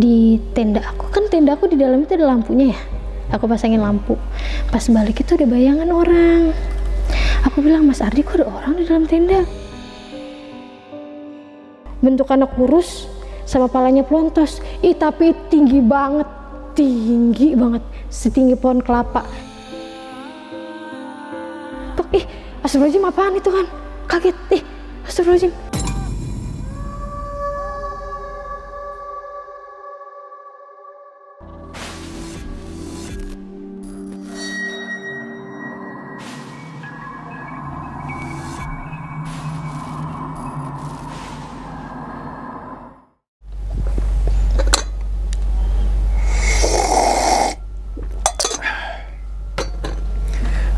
di tenda aku, kan tenda aku di dalam itu ada lampunya ya, aku pasangin lampu. Pas balik itu ada bayangan orang. Aku bilang, Mas Ardi, kok ada orang di dalam tenda? Bentuk anak kurus sama palanya pelontos. Tapi tinggi banget, setinggi pohon kelapa. Astagfirullahaladzim, apaan itu kan? Kaget, astagfirullahaladzim.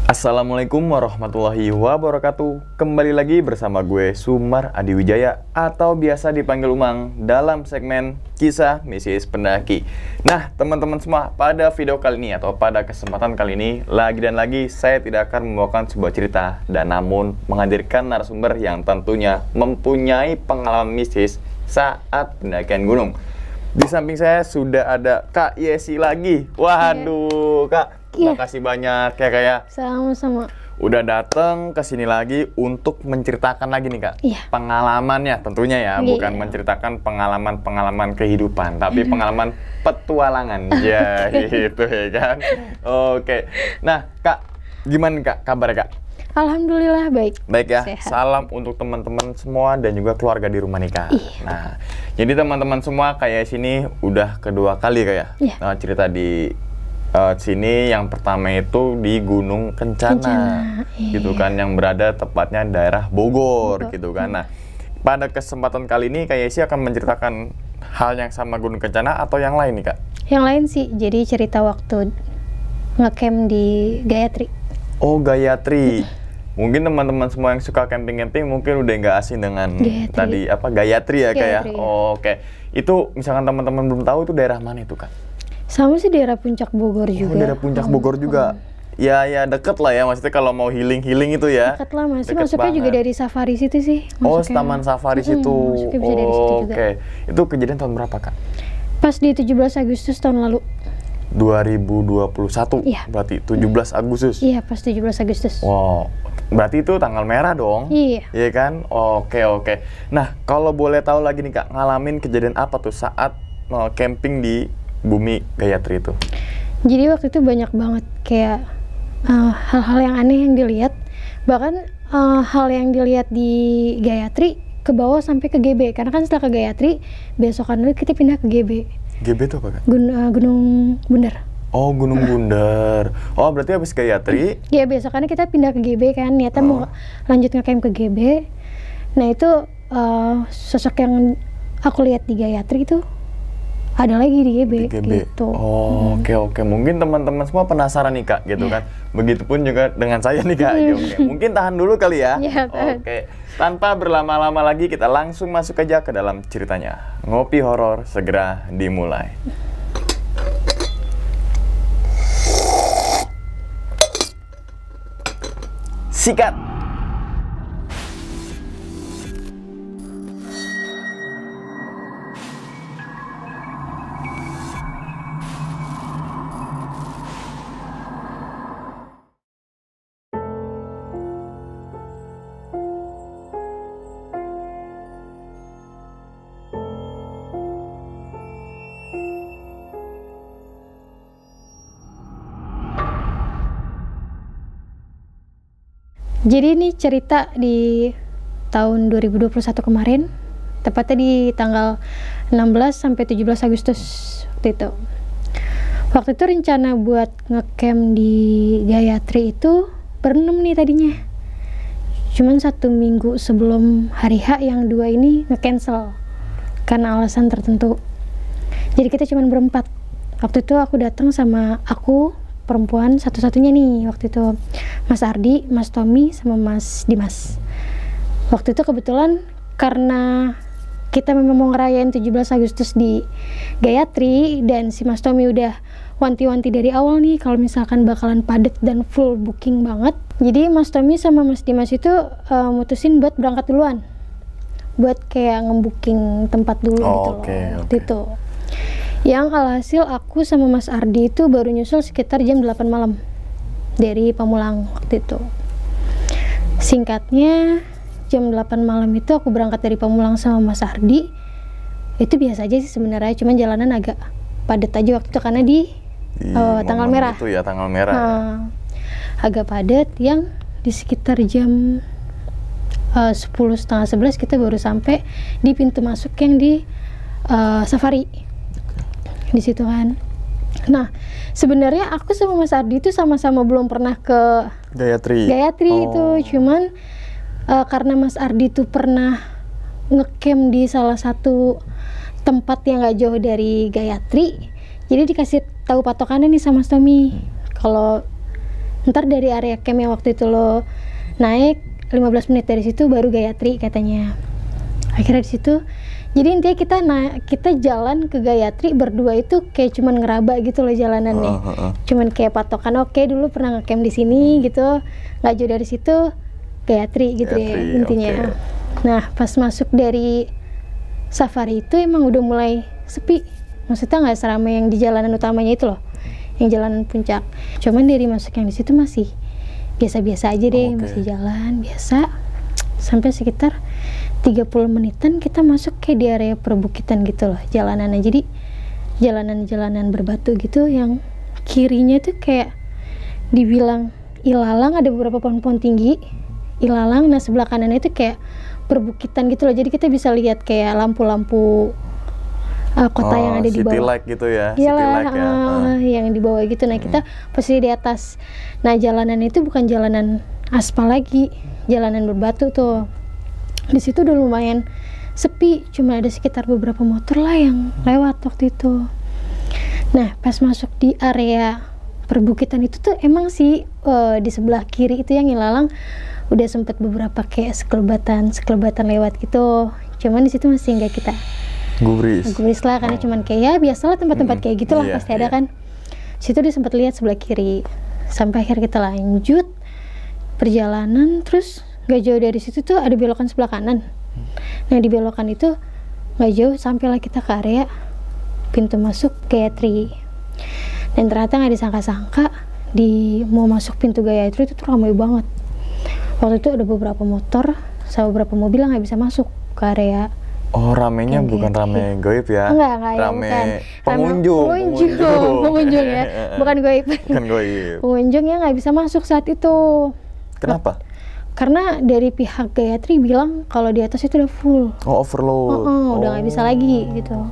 Assalamualaikum warahmatullahi wabarakatuh. Kembali lagi bersama gue Sumar Adi Wijaya atau biasa dipanggil Umang dalam segmen Kisah Mistis Pendaki. Nah, teman-teman semua, pada video kali ini atau pada kesempatan kali ini lagi dan lagi saya tidak akan membawakan sebuah cerita dan namun menghadirkan narasumber yang tentunya mempunyai pengalaman mistis saat pendakian gunung. Di samping saya sudah ada Kak Yesi lagi. Waduh, Kak. Makasih banyak ya Kak ya. Sama-sama. Udah datang ke sini lagi untuk menceritakan lagi nih Kak. Pengalamannya tentunya ya, bukan menceritakan pengalaman-pengalaman kehidupan, tapi pengalaman petualangan. Ya, gitu ya kan. Oke. Nah, Kak, gimana Kak kabarnya Kak? Alhamdulillah baik. Baik ya. Sehat. Salam untuk teman-teman semua dan juga keluarga di rumah nih Kak. Nah, jadi teman-teman semua kayak sini udah kedua kali Kak ya. Cerita di sini. Yang pertama itu di Gunung Kencana. Gitu kan, yang berada tepatnya daerah Bogor gitu kan. Nah, pada kesempatan kali ini Kak Yesi akan menceritakan hal yang sama Gunung Kencana atau yang lain nih Kak? Yang lain sih, jadi cerita waktu ngecamp di Gayatri. Oh, Gayatri. Mungkin teman-teman semua yang suka camping-camping mungkin udah nggak asing dengan tadi apa Gayatri ya Kak ya. Oke. Itu misalkan teman-teman belum tahu itu daerah mana itu Kak? Sama sih daerah Puncak Bogor juga. Oh, daerah Puncak Bogor juga. Ya deket lah ya, maksudnya kalau mau healing itu ya. Deket lah, masuknya juga dari safari situ sih. Oh, taman safari situ. Masuknya bisa dari situ juga. Oke. Itu kejadian tahun berapa Kak? Pas di 17 Agustus tahun lalu. 2021. Iya. Berarti 17 Agustus. Iya, pas 17 Agustus. Wow. Berarti itu tanggal merah dong? Iya. Iya kan? Oke. Nah, kalau boleh tahu lagi nih Kak, ngalamin kejadian apa tuh saat camping di Bumi Gayatri itu? Jadi waktu itu banyak banget kayak hal-hal yang aneh yang dilihat. Bahkan hal yang dilihat di Gayatri ke bawah sampai ke GB. Karena kan setelah ke Gayatri, besokan dulu kita pindah ke GB. GB itu apa Kak? Gunung Bundar. Oh, Gunung Bundar. Oh, berarti habis Gayatri? Iya, besokannya kita pindah ke GB kan. Niatnya mau lanjut ngecamp ke GB. Nah itu sosok yang aku lihat di Gayatri itu ada lagi di GB, gitu. Oh, oke. Mungkin teman-teman semua penasaran nih Kak, gitu kan. Begitupun juga dengan saya nih Kak. Oke. Mungkin tahan dulu kali ya. Oke. Tanpa berlama-lama lagi, kita langsung masuk aja ke dalam ceritanya. Ngopi horor segera dimulai. Sikat. Jadi ini cerita di tahun 2021 kemarin, tepatnya di tanggal 16 sampai 17 Agustus waktu itu. Waktu itu rencana buat ngecamp di Gayatri itu berenam nih tadinya. Cuman 1 minggu sebelum hari H yang 2 ini nge-cancel karena alasan tertentu. Jadi kita cuman berempat. Waktu itu aku datang sama aku perempuan satu-satunya nih waktu itu, Mas Ardi, Mas Tommy, sama Mas Dimas. Waktu itu kebetulan karena kita memang mau ngerayain 17 Agustus di Gayatri dan si Mas Tommy udah wanti-wanti dari awal nih kalau misalkan bakalan padat dan full booking banget. Jadi Mas Tommy sama Mas Dimas itu mutusin buat berangkat duluan, buat kayak nge-booking tempat dulu gitu loh. Waktu itu Yang alhasil aku sama Mas Ardi itu baru nyusul sekitar jam 8 malam dari Pamulang waktu itu. Singkatnya, jam 8 malam itu aku berangkat dari Pamulang sama Mas Ardi. Itu biasa aja sih sebenarnya, cuman jalanan agak padat aja waktu itu karena di tanggal merah. Itu ya, tanggal merah. Agak padat, yang di sekitar jam 10:30-11 kita baru sampai di pintu masuk yang di Safari. Di situ kan. Nah, sebenarnya aku sama Mas Ardi itu sama-sama belum pernah ke Gayatri. Itu, cuman karena Mas Ardi itu pernah ngecamp di salah satu tempat yang gak jauh dari Gayatri, jadi dikasih tahu patokannya nih sama Tommy, kalau ntar dari area camp yang waktu itu lo naik 15 menit dari situ baru Gayatri katanya. Akhirnya di situ, jadi intinya kita jalan ke Gayatri berdua itu kayak cuman ngeraba gitu loh jalanannya. Cuman kayak patokan, oke, dulu pernah ngecamp di sini gitu, nggak jauh dari situ Gayatri gitu ya intinya. Nah, pas masuk dari Safari itu emang udah mulai sepi. Maksudnya nggak seramai yang di jalanan utamanya itu loh, yang jalanan puncak. Cuman dari masuk yang di situ masih biasa-biasa aja deh, masih jalan biasa. Sampai sekitar 30 menitan kita masuk kayak di area perbukitan gitu loh jalanannya. Jadi jalanan-jalanan berbatu gitu yang kirinya tuh kayak dibilang ilalang, ada beberapa pohon-pohon tinggi ilalang. Nah, sebelah kanannya itu kayak perbukitan gitu loh. Jadi kita bisa lihat kayak lampu-lampu kota yang ada di bawah. City light gitu ya. Iyalah, yang di bawah gitu. Nah, kita posisi di atas. Nah, jalanan itu bukan jalanan aspal lagi, jalanan berbatu tuh. Di situ udah lumayan sepi, cuma ada sekitar beberapa motor lah yang lewat waktu itu. Nah, pas masuk di area perbukitan itu tuh emang sih di sebelah kiri itu yang ilalang udah sempet beberapa kayak sekelebatan lewat gitu. Cuman di situ masih nggak kita gubris lah, karena cuman kayak ya biasalah tempat-tempat kayak gitulah pasti ada kan. Situ dia sempat lihat sebelah kiri. Sampai akhir kita lanjut perjalanan, terus nggak jauh dari situ tuh ada belokan sebelah kanan. Nah, di belokan itu nggak jauh sampailah kita ke area pintu masuk Gayatri. Dan ternyata nggak disangka-sangka di mau masuk pintu Gayatri itu tuh ramai banget. Waktu itu ada beberapa motor sama beberapa mobil yang nggak bisa masuk ke area. Oh, ramenya bukan rame goib ya? Enggak rame bukan. pengunjung Ya, bukan goib. Bukan goib. Pengunjung yang nggak bisa masuk saat itu. Kenapa? Karena dari pihak Gayatri bilang kalau di atas itu udah full. Oh, overload. Udah nggak bisa lagi gitu.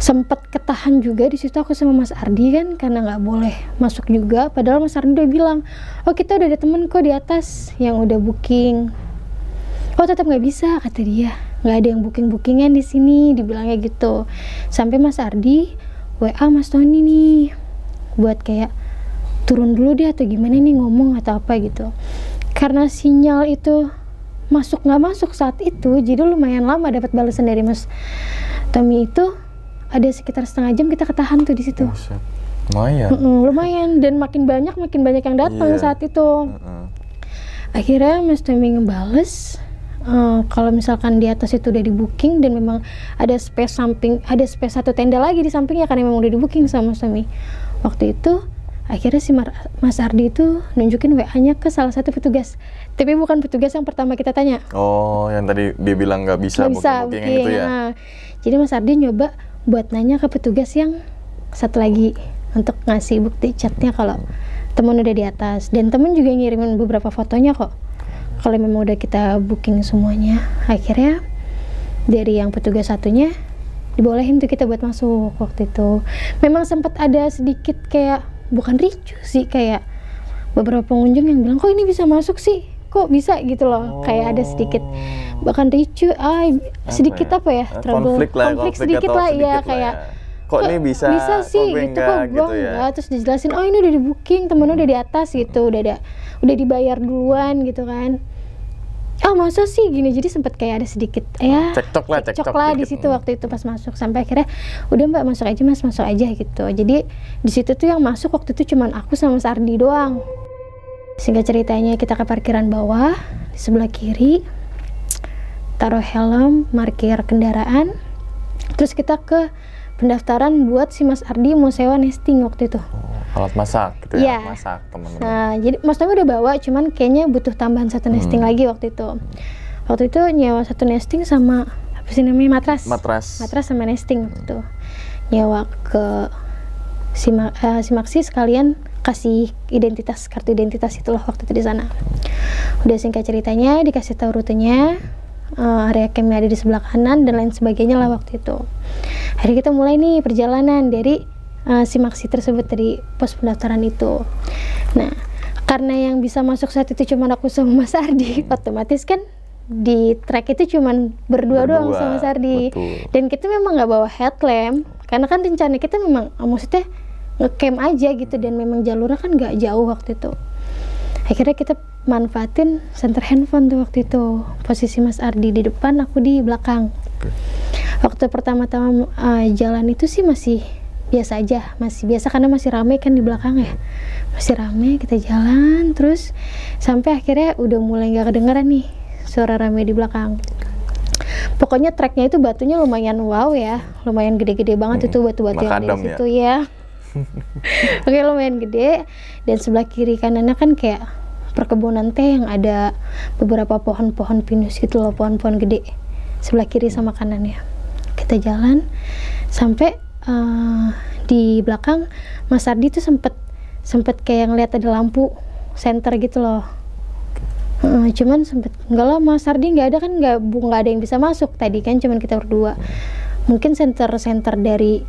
Sempet ketahan juga di situ aku sama Mas Ardi kan, karena nggak boleh masuk juga. Padahal Mas Ardi udah bilang, oh kita udah ada temen kok di atas yang udah booking. Oh, tetap nggak bisa kata dia. Nggak ada yang bookingan di sini, dibilangnya gitu. Sampai Mas Ardi WA Mas Tony nih buat kayak turun dulu deh atau gimana nih ngomong atau apa gitu. Karena sinyal itu nggak masuk saat itu, jadi lumayan lama dapat balasan dari Mas Tommy itu. Ada sekitar setengah jam kita ketahan tuh di situ. Lumayan. Lumayan, dan makin banyak yang datang saat itu. Akhirnya Mas Tommy ngebales kalau misalkan di atas itu udah di booking dan memang ada space satu tenda lagi di sampingnya karena memang udah di booking sama Mas Tommy. Waktu itu akhirnya si Mas Ardi itu nunjukin WA-nya ke salah satu petugas, tapi bukan petugas yang pertama kita tanya. Oh, yang tadi dia bilang nggak bisa booking itu ya. Nah, jadi Mas Ardi nyoba buat nanya ke petugas yang satu lagi untuk ngasih bukti chatnya kalau temen udah di atas, dan temen juga ngirimin beberapa fotonya kok kalau memang udah kita booking semuanya. Akhirnya dari yang petugas satunya dibolehin tuh kita buat masuk. Waktu itu memang sempat ada sedikit kayak, bukan ricuh sih, kayak beberapa pengunjung yang bilang kok ini bisa masuk sih, kok bisa gitu loh. Kayak ada sedikit bahkan ricuh, sedikit apa ya, konflik sedikit lah ya, kayak kok ini bisa sih gitu, kok gua enggak. Terus dijelasin, oh ini udah di booking, temennya udah di atas gitu, udah dibayar duluan gitu kan. Masa sih gini, jadi sempet kayak ada sedikit ya cekcok lah di situ waktu itu pas masuk. Sampai akhirnya udah Mbak masuk aja gitu. Jadi di situ tuh yang masuk waktu itu cuman aku sama Mas Ardi doang. Singkat ceritanya kita ke parkiran bawah di sebelah kiri, taruh helm, parkir kendaraan, terus kita ke pendaftaran buat si Mas Ardi mau sewa nesting waktu itu. Alat masak gitu ya, Iya. alat masak teman-teman. Nah, jadi Mas Tommy udah bawa, cuman kayaknya butuh tambahan satu nesting lagi waktu itu. Waktu itu nyewa satu nesting sama apa sih namanya, matras sama nesting waktu itu. Nyewa ke si Maxi sekalian kasih kartu identitas itulah waktu itu di sana. Udah singkat ceritanya dikasih tahu rutenya, area campnya ada di sebelah kanan dan lain sebagainya lah waktu itu. Akhirnya kita mulai nih perjalanan dari si Maxi tersebut dari pos pendaftaran itu. Nah, karena yang bisa masuk saat itu cuma aku sama Mas Ardi, otomatis kan di trek itu cuman berdua doang sama Mas Ardi. Betul. Dan kita memang nggak bawa headlamp karena kan rencana kita memang maksudnya ngecamp aja gitu, dan memang jalurnya kan nggak jauh waktu itu. Akhirnya kita manfaatin center handphone tuh waktu itu, posisi Mas Ardi di depan, aku di belakang. Waktu pertama-tama jalan itu sih masih biasa aja, masih biasa karena masih rame kan di belakang ya, masih rame. Kita jalan terus sampai akhirnya udah mulai nggak kedengeran nih suara rame di belakang. Pokoknya treknya itu batunya lumayan wow ya, lumayan gede-gede banget itu batu-batu yang ada di situ ya. Oke, lumayan gede, dan sebelah kiri kanannya kan kayak perkebunan teh yang ada beberapa pohon-pohon pinus gitu loh, pohon-pohon gede sebelah kiri sama kanannya. Kita jalan sampai di belakang Mas Ardi tuh sempet kayak ngeliat ada lampu senter gitu loh. Cuman sempet enggak lah, Mas Ardi nggak ada kan, nggak ada yang bisa masuk tadi kan, cuman kita berdua. Mungkin center dari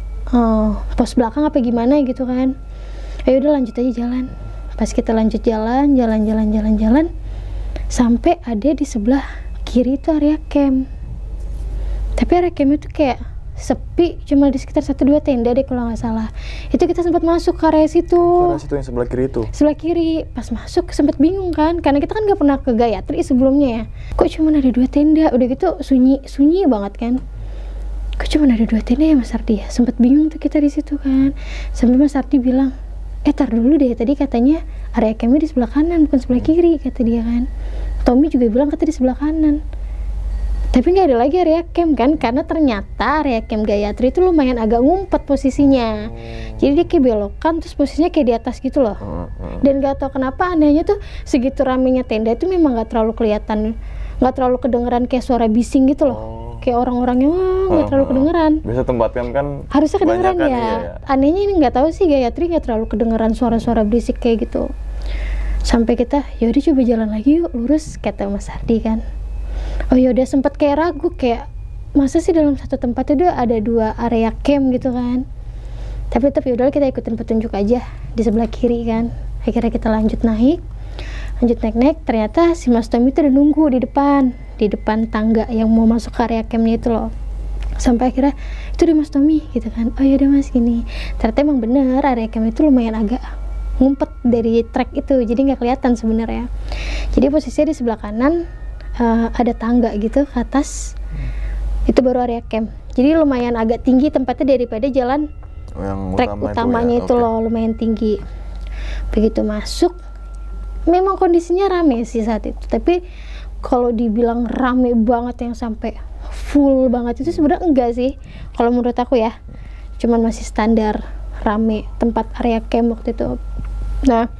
pos belakang apa gimana gitu kan. Ya udah lanjut aja jalan. Pas kita lanjut jalan sampai ada di sebelah kiri itu area camp. Tapi area camp itu kayak sepi, cuma di sekitar 1-2 tenda deh kalau nggak salah. Itu kita sempat masuk ke area situ. Area situ yang sebelah kiri itu. Sebelah kiri. Pas masuk sempat bingung kan, karena kita kan nggak pernah ke Gayatri sebelumnya ya. Kok cuma ada 2 tenda? Udah gitu sunyi banget kan. Kok cuma ada 2 tenda ya Mas Ardi ya? Sempat bingung tuh kita di situ kan. Sampai Mas Ardi bilang, tar dulu deh, tadi katanya area campnya di sebelah kanan bukan sebelah kiri, kata dia kan. Tommy juga bilang kata di sebelah kanan. Tapi nggak ada lagi area camp kan, karena ternyata area camp Gayatri itu lumayan agak ngumpet posisinya. Jadi dia kayak belokan, terus posisinya kayak di atas gitu loh. Dan nggak tahu kenapa anehnya tuh segitu ramenya tenda itu memang nggak terlalu kelihatan, nggak terlalu kedengeran kayak suara bising gitu loh. Kayak orang-orangnya nggak terlalu kedengeran. Biasa tempatkan kan harusnya kedengeran ya. Iya. Anehnya ini nggak tahu sih, Gayatri nggak terlalu kedengeran suara-suara berisik kayak gitu. Sampai kita, yaudah coba jalan lagi yuk, lurus, kata Mas Ardi kan. Oh yaudah, sempat kayak ragu, kayak masa sih dalam satu tempat itu ada 2 area camp gitu kan. Tapi tetap yaudah kita ikutin petunjuk aja di sebelah kiri kan. Akhirnya kita lanjut naik, ternyata si Mas Tommy itu udah nunggu di depan tangga yang mau masuk ke area campnya itu loh. Sampai akhirnya itu udah Mas Tommy gitu kan. Oh yaudah Mas, gini. Ternyata emang bener area camp itu lumayan agak ngumpet dari trek itu, jadi nggak kelihatan sebenarnya. Jadi posisinya di sebelah kanan ada tangga gitu ke atas, itu baru area camp. Jadi lumayan agak tinggi tempatnya daripada jalan yang trek utamanya itu loh, lumayan tinggi. Begitu masuk, memang kondisinya rame sih saat itu, tapi kalau dibilang rame banget yang sampai full banget itu sebenarnya enggak sih kalau menurut aku ya, cuman masih standar rame tempat area camp waktu itu. Nah,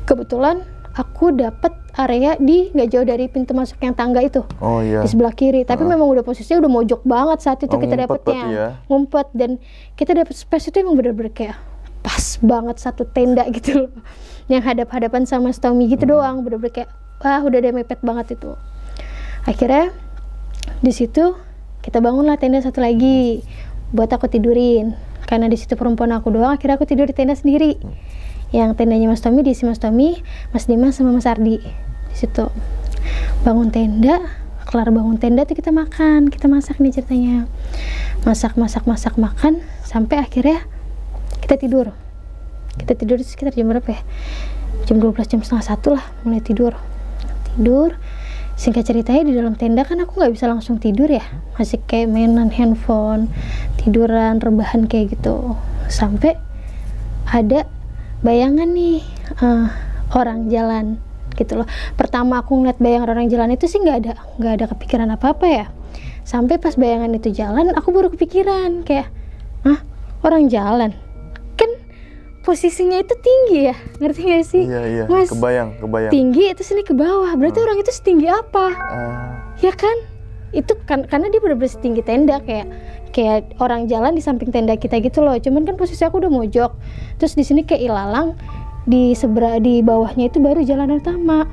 kebetulan aku dapet area di nggak jauh dari pintu masuk yang tangga itu. Oh iya. Di sebelah kiri. Tapi memang udah posisinya udah mojok banget saat itu kita dapetnya. Ya? Ngumpet, dan kita dapet space itu emang bener-bener kayak pas banget satu tenda gitu loh. Yang hadap-hadapan sama Tommy gitu doang, bener-bener kayak wah udah ada mepet banget itu. Akhirnya di situ kita bangunlah tenda satu lagi buat aku tidurin. Karena di situ perempuan aku doang, akhirnya aku tidur di tenda sendiri. Yang tendanya Mas Tommy diisi Mas Tommy, Mas Dimas sama Mas Ardi di situ. Bangun tenda, kelar bangun tenda tuh kita makan, kita masak nih ceritanya. Masak makan sampai akhirnya kita tidur. Kita tidur sekitar jam berapa ya? Jam 12, jam setengah 1 lah mulai tidur. Singkat ceritanya di dalam tenda kan aku nggak bisa langsung tidur ya, masih kayak mainan handphone, tiduran, rebahan kayak gitu. Sampai ada bayangan nih orang jalan gitu loh. Pertama aku ngeliat bayangan orang jalan itu sih nggak ada kepikiran apa-apa ya. Sampai pas bayangan itu jalan, aku baru kepikiran kayak Hah? Orang jalan? Kan posisinya itu tinggi ya, ngerti gak sih? Iya, Mas, kebayang. tinggi itu sini ke bawah, berarti orang itu setinggi apa? Ya kan? Itu kan karena dia benar-benar setinggi tenda, kayak orang jalan di samping tenda kita gitu loh. Cuman kan posisi aku udah mojok, terus di sini kayak ilalang, di bawahnya itu baru jalan utama.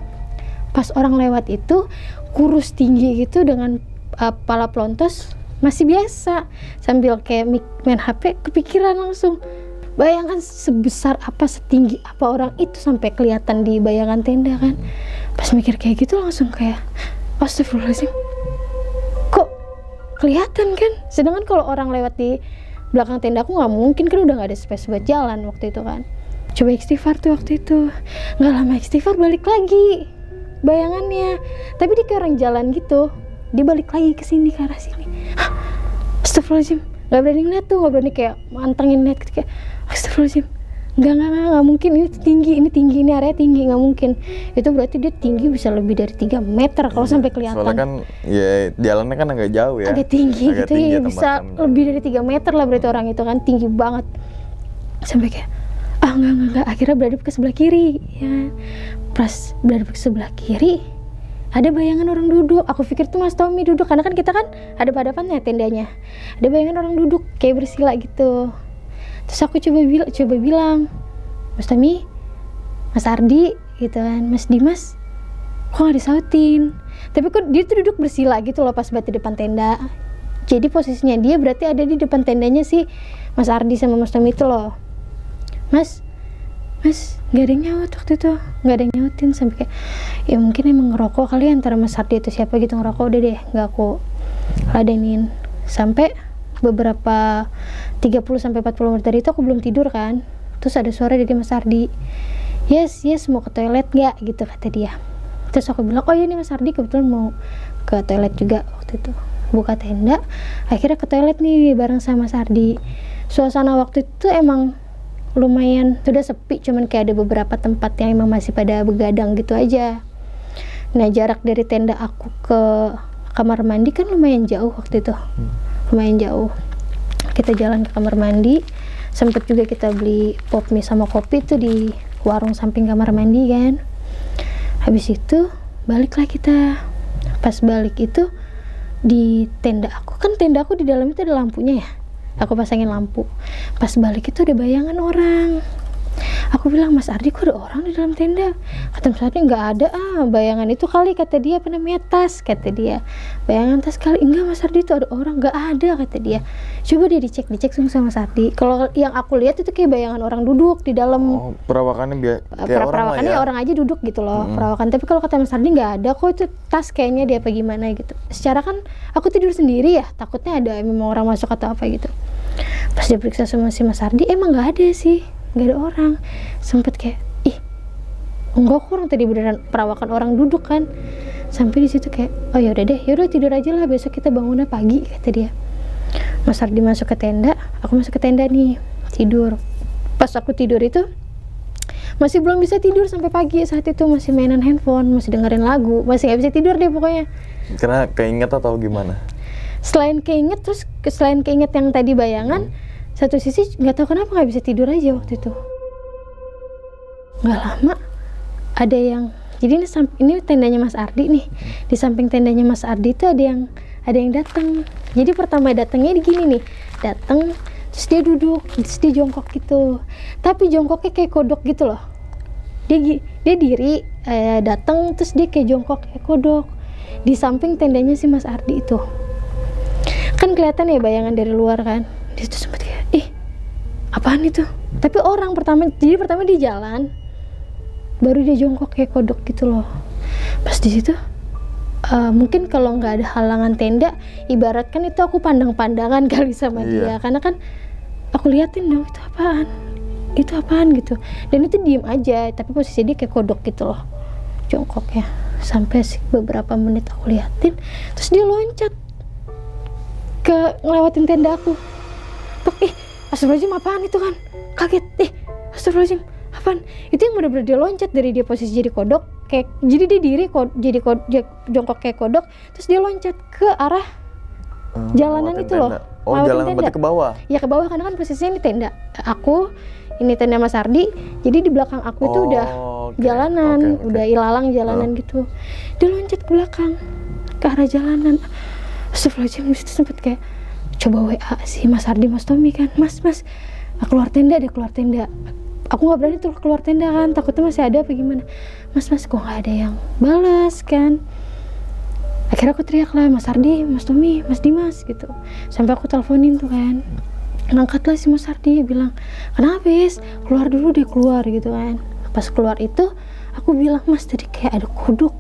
Pas orang lewat itu kurus tinggi gitu dengan pala pelontos masih biasa, sambil kayak main HP, kepikiran langsung. Bayangkan sebesar apa, setinggi apa orang itu sampai kelihatan di bayangan tenda kan. Pas mikir kayak gitu langsung kayak astagfirullahaladzim, kok kelihatan kan? Sedangkan kalau orang lewat di belakang tenda aku nggak mungkin, kan udah nggak ada space buat jalan waktu itu kan. Coba istighfar tuh waktu itu, nggak lama istighfar balik lagi bayangannya, tapi dia kayak orang jalan gitu, dia balik lagi ke sini, ke arah sini. Hah, astagfirullahaladzim, nggak berani ngeliat tuh, nggak berani kayak mantengin liat, kayak astagfirullahaladzim, nggak mungkin, ini tinggi, ini area tinggi, nggak mungkin. Itu berarti dia tinggi bisa lebih dari 3 meter kalau sampai kelihatan. Soalnya kan ya jalannya kan agak jauh ya, agak tinggi gitu ya, bisa lebih dari 3 meter lah berarti orang itu kan, tinggi banget. Sampai kayak enggak, akhirnya berada ke sebelah kiri ya. Pas berada ke sebelah kiri ada bayangan orang duduk. Aku pikir tuh Mas Tommy duduk, karena kan kita kan ada hadapannya tendanya, ada bayangan orang duduk kayak bersila gitu. Terus aku coba bilang, Mas Tommy, Mas Ardi gitu kan, Mas Dimas, kok nggak disautin? Tapi kok dia tuh duduk bersila gitu loh pas di depan tenda. Jadi posisinya dia berarti ada di depan tendanya sih Mas Ardi sama Mas Tommy itu loh. Mas, nggak ada yang nyaut waktu itu, nggak ada yang nyautin. Sampai kayak, ya mungkin emang ngerokok kali, antara Mas Ardi atau siapa gitu ngerokok. Udah deh, nggak aku ladenin. Sampai beberapa 30-40 menit dari itu aku belum tidur kan. Terus ada suara dari Mas Ardi, yes mau ke toilet nggak gitu kata dia. Terus aku bilang, oh iya nih Mas Ardi kebetulan mau ke toilet juga waktu itu. Buka tenda, akhirnya ke toilet nih bareng sama Mas Ardi. Suasana waktu itu emang lumayan sudah sepi, cuman kayak ada beberapa tempat yang emang masih pada begadang gitu aja. Nah, jarak dari tenda aku ke kamar mandi kan lumayan jauh waktu itu, lumayan jauh. Kita jalan ke kamar mandi, sempet juga kita beli pop mie sama kopi tuh di warung samping kamar mandi kan. Habis itu baliklah kita. Pas balik itu di tenda aku, kan tenda aku di dalam itu ada lampunya ya, aku pasangin lampu. Pas balik itu ada bayangan orang. Aku bilang, Mas Ardi kok ada orang di dalam tenda? Kata Mas Ardi, nggak ada bayangan itu kali, kata dia, apa namanya, tas, kata dia, bayangan tas kali. Enggak Mas Ardi, itu ada orang, nggak ada, kata dia. Coba dia dicek sungguh sama Mas Ardi. Kalau yang aku lihat itu kayak bayangan orang duduk di dalam. Oh, perawakannya kayak perawakannya orang aja duduk gitu loh, perawakan. Tapi kalau kata Mas Ardi nggak ada kok, itu tas kayaknya dia apa gimana gitu. Secara kan aku tidur sendiri ya, takutnya ada memang orang masuk atau apa gitu. Pas dia periksa sama si Mas Ardi, emang nggak ada sih, nggak ada orang. Sempet kayak, enggak, kurang tadi beneran perawakan orang duduk kan. Sampai di situ kayak, oh yaudah deh, yaudah tidur aja lah, besok kita bangunnya pagi, kata dia. Mas Ardi masuk ke tenda, aku masuk ke tenda nih, tidur. Pas aku tidur itu masih belum bisa tidur sampai pagi. Saat itu masih mainan handphone, masih dengerin lagu, masih nggak bisa tidur deh pokoknya. Karena keinget atau gimana? Selain keinget yang tadi bayangan, satu sisi nggak tahu kenapa nggak bisa tidur aja waktu itu. Nggak lama ada yang, jadi ini tendanya Mas Ardi nih, di samping tendanya Mas Ardi itu ada yang datang. Jadi pertama datangnya di gini nih, datang terus dia duduk, terus dia jongkok gitu, tapi jongkoknya kayak kodok gitu loh. Dia diri datang terus dia kayak jongkok kayak kodok di samping tendanya si Mas Ardi itu. Kan kelihatan ya bayangan dari luar kan. Di situ sempet kayak, apaan itu? Tapi orang pertama dia jalan, baru dia jongkok kayak kodok gitu loh. Pas di situ, mungkin kalau nggak ada halangan tenda, ibaratkan itu aku pandang-pandangan kali sama dia, karena kan aku liatin dong, itu apaan gitu. Dan itu diem aja, tapi posisi dia kayak kodok gitu loh, jongkoknya. Sampai beberapa menit aku liatin, terus dia loncat ke ngelewatin tenda aku. Astagfirullahaladzim, apaan itu kan? Kaget, astagfirullahaladzim, apaan? Itu yang bener-bener dia loncat dari dia posisi jadi kodok, kayak jadi dia diri dia jongkok kayak kodok, terus dia loncat ke arah jalanan itu loh, Oh, jalan berarti ke bawah? Ya ke bawah, karena kan posisinya ini tenda aku, ini tenda Mas Ardi, jadi di belakang aku itu udah jalanan, udah ilalang jalanan gitu. Dia loncat ke belakang, ke arah jalanan. Astagfirullahaladzim, itu sempet kayak coba WA si Mas Ardi, Mas Tommy kan, Mas, keluar tenda deh, keluar tenda. Aku nggak berani tuh keluar tenda kan, takutnya masih ada apa gimana. Mas, kok nggak ada yang balas kan. Akhirnya aku teriak lah, Mas Ardi, Mas Tommy, Mas Dimas gitu. Sampai aku teleponin tuh kan, ngangkat lah si Mas Ardi, bilang, kenapa Is? Keluar dulu deh, keluar gitu kan. Pas keluar itu, aku bilang, Mas tadi kayak ada kodok,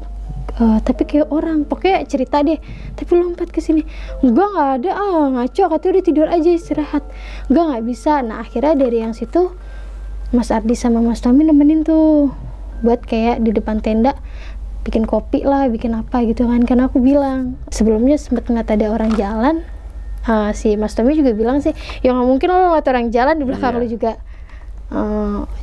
tapi kayak orang, pokoknya cerita deh, tapi lompat ke sini. Enggak, nggak ada, ngaco, katanya udah tidur aja istirahat. Enggak, nggak bisa. Nah akhirnya dari yang situ, Mas Ardi sama Mas Tommy nemenin tuh, buat kayak di depan tenda, bikin kopi lah, bikin apa gitu kan. Karena aku bilang, sebelumnya sempet ngeliat ada orang jalan, si Mas Tommy juga bilang sih, ya nggak mungkin lo ngeliat orang jalan di belakang lo juga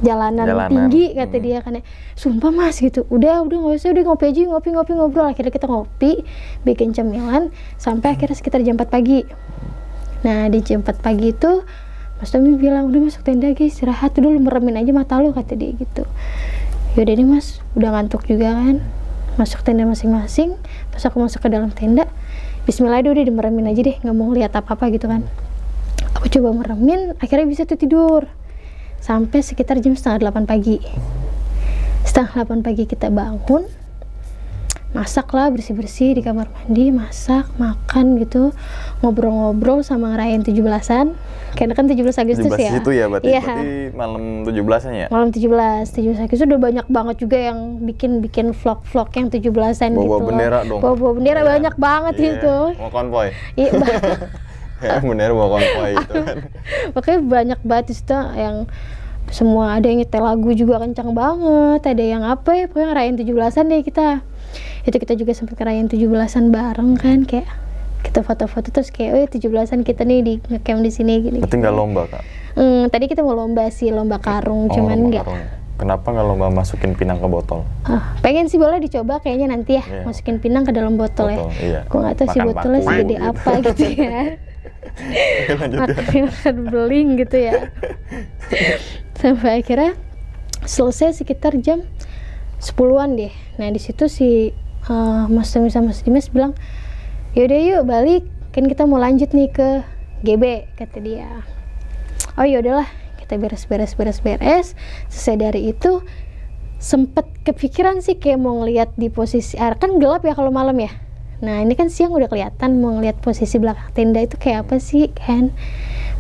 jalanan tinggi, kata dia kan. Sumpah Mas gitu, udah nggak usah, udah ngopi aja, ngopi ngobrol. Akhirnya kita ngopi, bikin cemilan, sampai akhirnya sekitar jam 4 pagi. Nah di jam 4 pagi itu Mas Tommy bilang, udah masuk tenda guys, istirahat dulu, meremin aja mata lo, kata dia gitu. Yaudah deh Mas, udah ngantuk juga kan, masuk tenda masing-masing. Pas aku masuk ke dalam tenda, bismillah udah dimeremin aja deh, nggak mau ngeliat apa-apa gitu kan. Aku coba meremin, akhirnya bisa tuh tidur sampai sekitar jam setengah 8 pagi. Setengah 8 pagi kita bangun, masak lah, bersih-bersih di kamar mandi, masak, makan gitu, ngobrol-ngobrol sama ngerayain 17-an. Karena kan 17 Agustus 17 ya. Itu ya berarti, iya. Berarti malam 17-an ya? Malam 17 Agustus udah banyak banget juga yang bikin vlog-vlog yang 17-an gitu. Bawa bendera dong. Bawa bendera banyak banget itu. Mau konvoy. Iya. Ya bener, bawa konvoy itu kan. Makanya banyak banget itu yang semua, ada yang nyetel lagu juga kencang banget, ada yang apa ya, pokoknya ngerayain 17-an deh kita. Itu kita juga sempat ngerayain 17-an bareng kan, kayak kita foto-foto terus kayak 17-an kita nih di ngecamp di sini gini. Berarti nggak lomba Kak? Tadi kita mau lomba sih, lomba karung, cuman nggak. Kenapa nggak lomba masukin pinang ke botol? Pengen sih, boleh dicoba kayaknya nanti ya, masukin pinang ke dalam botol ya. Iya. Aku nggak tahu sih botolnya segede gitu. Apa gitu ya. Makan beling gitu ya. Sampai akhirnya selesai sekitar jam 10-an deh. Nah di situ si Mas Tommy sama Mas Dimas bilang, yaudah yuk balik, kan kita mau lanjut nih ke GB, kata dia. Oh yaudahlah, kita beres. Selesai dari itu sempet kepikiran sih kayak mau ngeliat di posisi, kan gelap ya kalau malam ya. Nah ini kan siang udah kelihatan, mau ngeliat posisi belakang tenda itu kayak apa sih kan.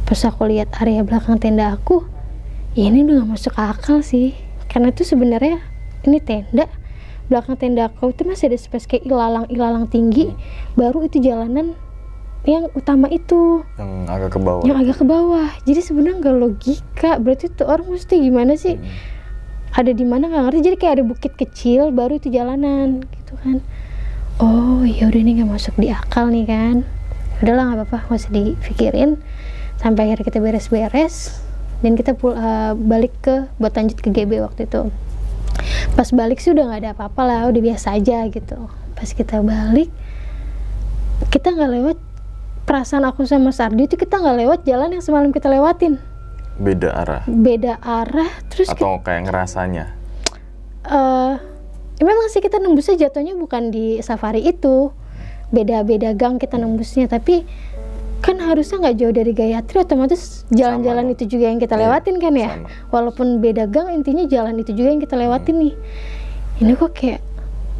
Pas aku lihat area belakang tenda aku, ya ini udah gak masuk akal sih. Karena itu sebenarnya ini tenda, belakang tenda aku itu masih ada space kayak ilalang tinggi, baru itu jalanan yang utama itu yang agak ke bawah. Jadi sebenarnya nggak logika, berarti tuh orang mesti gimana sih, ada di mana nggak ngerti. Jadi kayak ada bukit kecil baru itu jalanan gitu kan. Oh ya udah, ini nggak masuk di akal nih kan. Udahlah nggak apa-apa, nggak usah dipikirin. Sampai akhirnya kita beres-beres dan kita balik buat lanjut ke GB waktu itu. Pas balik sih udah nggak ada apa-apa lah, udah biasa aja gitu. Pas kita balik, kita nggak lewat, perasaan aku sama Mas Ardi itu kita nggak lewat jalan yang semalam kita lewatin. Beda arah terus atau kayak ngerasanya memang sih kita nembusnya jatuhnya bukan di safari itu, beda gang kita nembusnya, tapi kan harusnya nggak jauh dari Gayatri, otomatis jalan-jalan itu juga yang kita lewatin kan ya. Walaupun beda gang, intinya jalan itu juga yang kita lewatin nih. Ini kok kayak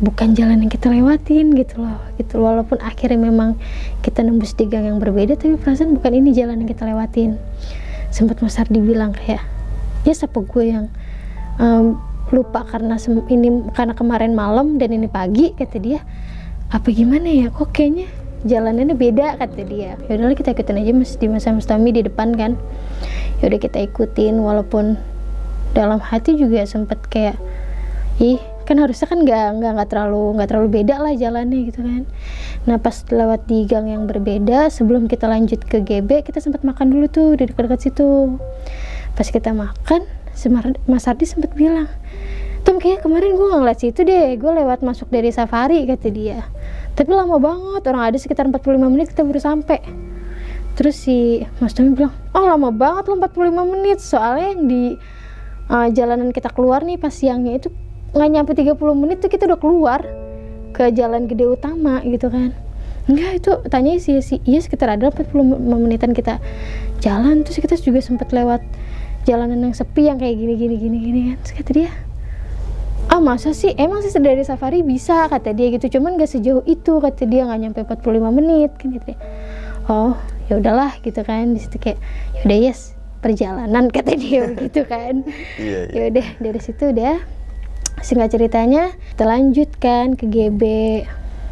bukan jalan yang kita lewatin gitu loh. Walaupun akhirnya memang kita nembus di gang yang berbeda, tapi perasaan bukan ini jalan yang kita lewatin. Sempat Mas Ardi bilang kayak, ya siapa gue yang lupa karena kemarin malam dan ini pagi, kata dia. Apa gimana ya, kok kayaknya jalanannya beda, kata dia. Yaudahlah kita ikutin aja Mas Dimas sama Mas Tommy di depan kan. Yaudah kita ikutin, walaupun dalam hati juga sempet kayak, kan harusnya kan nggak terlalu beda lah jalannya gitu kan. Nah pas lewat di gang yang berbeda, sebelum kita lanjut ke GB, kita sempat makan dulu tuh di dekat situ. Pas kita makan, Mas Ardi sempat bilang, Tom kayak kemarin gue nggak ngeliat situ deh, gue lewat masuk dari safari, kata dia. Tapi lama banget, orang ada sekitar 45 menit kita baru sampai. Terus si Mas Tommy bilang, oh lama banget lo 45 menit, soalnya yang di jalanan kita keluar nih pas siangnya itu nggak nyampe 30 menit tuh kita udah keluar ke jalan gede utama gitu kan. Enggak, itu tanya si iya sekitar ada 45 menitan kita jalan. Terus kita juga sempat lewat jalanan yang sepi yang kayak gini kan. Terus kata dia, masa sih, emang sih dari safari bisa, kata dia gitu, cuman gak sejauh itu, kata dia, nggak nyampe 45 menit kan gitu ya. Oh ya udahlah gitu kan. Di situ kayak yaudah yes, perjalanan, kata dia begitu kan. Ya udah dari situ udah, singkat ceritanya kita lanjutkan ke GB.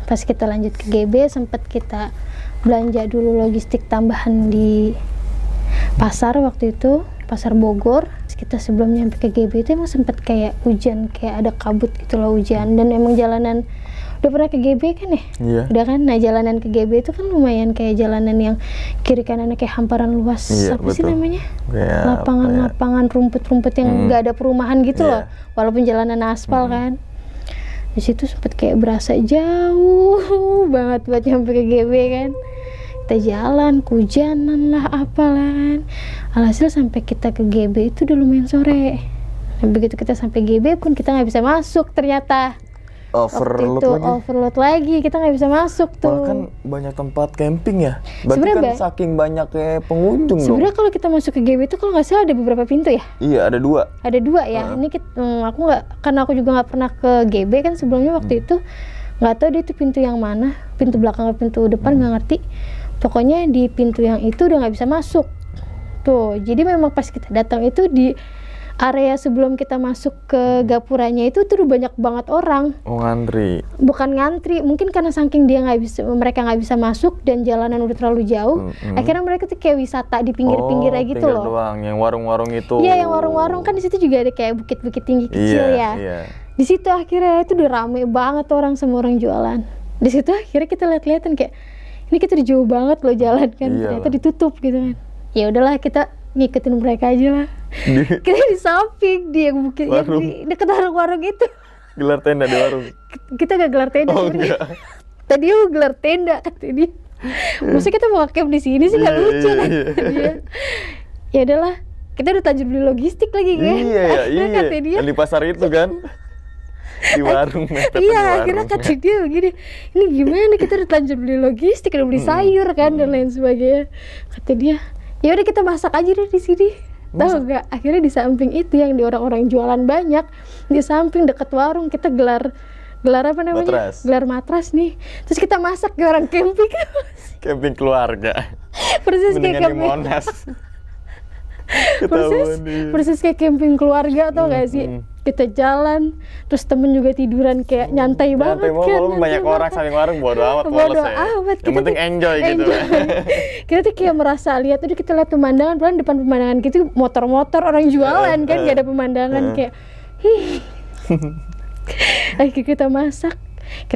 Pas kita lanjut ke GB sempat kita belanja dulu logistik tambahan di pasar waktu itu, pasar Bogor. Kita sebelum nyampe ke GB itu emang sempat kayak hujan, kayak ada kabut gitu loh, hujan. Dan emang jalanan, udah pernah ke GB kan ya? Iya. Udah kan? Nah jalanan ke GB itu kan lumayan kayak jalanan yang kiri kanannya kayak hamparan luas. Iya, apa sih betul. namanya? Kayak Lapangan rumput-rumput yang nggak ada perumahan gitu loh, walaupun jalanan aspal kan. Di situ sempet kayak berasa jauh banget buat nyampe ke GB kan. Kita jalan, kehujanan lah, apalah. Alhasil sampai kita ke GB itu udah lumayan sore. Dan begitu kita sampai GB pun kita nggak bisa masuk ternyata. Overload lagi, kita nggak bisa masuk tuh. Bahkan banyak tempat camping ya. Berarti kan saking banyaknya pengunjung loh. Sebenarnya kalau kita masuk ke GB itu kalau nggak salah ada beberapa pintu ya. Iya, ada 2. Ada 2 ya. Ini aku nggak, karena aku juga nggak pernah ke GB kan sebelumnya waktu itu, nggak tahu dia itu pintu yang mana, pintu belakang atau pintu depan nggak ngerti. Pokoknya di pintu yang itu udah nggak bisa masuk. Tuh, jadi memang pas kita datang itu di area sebelum kita masuk ke gapuranya itu tuh udah banyak banget orang. Oh, ngantri. Bukan ngantri, mungkin karena saking mereka nggak bisa masuk dan jalanan udah terlalu jauh. Akhirnya mereka tuh kayak wisata di pinggir-pinggirnya gitu loh. Doang, yang warung-warung itu. Iya, yang warung-warung kan di situ juga ada kayak bukit-bukit tinggi kecil ya. Iya. Di situ akhirnya itu udah rame banget orang, semua orang jualan. Di situ akhirnya kita lihat-lihatan kayak ini kita udah jauh banget loh jalan kan, ternyata ditutup gitu kan. Ya udahlah kita ngikutin mereka aja lah. Kita di samping di yang bukit yang di dekat warung itu. Gelar tenda di warung. Kita gak gelar tenda sebenarnya. Tadi mau gelar tenda kata dia. Maksudnya kita mau camp di sini sih gak lucu kan. Ya udahlah, kita udah lanjut beli logistik lagi kan. Iya. Kata dia. Yang di pasar itu kan. Di warung. Iya, akhirnya kata dia begini, ini gimana, kita udah lanjut beli logistik, udah beli sayur kan dan lain sebagainya. Kata dia, ya udah kita masak aja deh di sini. Tahu nggak? Akhirnya di samping itu yang di orang-orang jualan banyak, di samping dekat warung kita gelar apa namanya? Gelar matras nih. Terus kita masak ke orang camping. Camping keluarga. Persis kayak camping Monas. persis kayak camping keluarga, tau gak sih? Kita jalan, terus temen juga tiduran kayak nyantai banget kan. Banyak orang samping warung, bodo amat. Yang penting enjoy gitu. Kita tuh kayak merasa lihat, udah kita lihat pemandangan, padahal depan pemandangan gitu motor-motor orang jualan kan, gak ada pemandangan kayak kita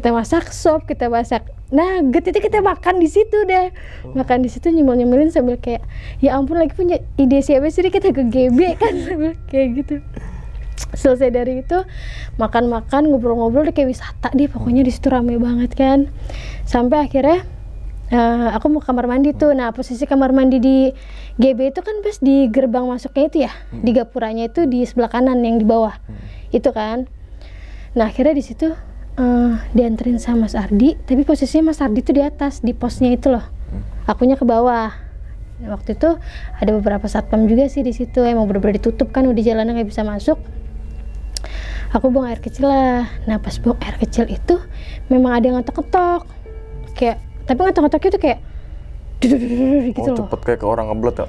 masak sop, kita masak nugget, itu kita makan di situ deh. Makan di situ nyemil-nyemilin sambil kayak ya ampun, lagi punya ide siapa sih kita ke GB kan, sambil kayak gitu. Selesai dari itu makan-makan, ngobrol-ngobrol, udah kayak wisata deh pokoknya. Di situ rame banget kan. Sampai akhirnya aku mau kamar mandi tuh. Nah, posisi kamar mandi di GB itu kan pas di gerbang masuknya itu ya, di gapuranya itu di sebelah kanan yang di bawah itu kan. Nah, akhirnya di situ dianterin sama Mas Ardi, tapi posisinya Mas Ardi tuh di atas, di posnya itu loh. Akunya ke bawah. Waktu itu ada beberapa satpam juga sih di situ, emang bener-bener ditutup kan, udah jalanan nggak bisa masuk. Aku buang air kecil lah. Nah, pas buang air kecil itu memang ada yang ngetok-ngetok, kayak, tapi ngetok-ngetoknya itu kayak gitu loh. Cepet kayak ke orang ngeblet ya.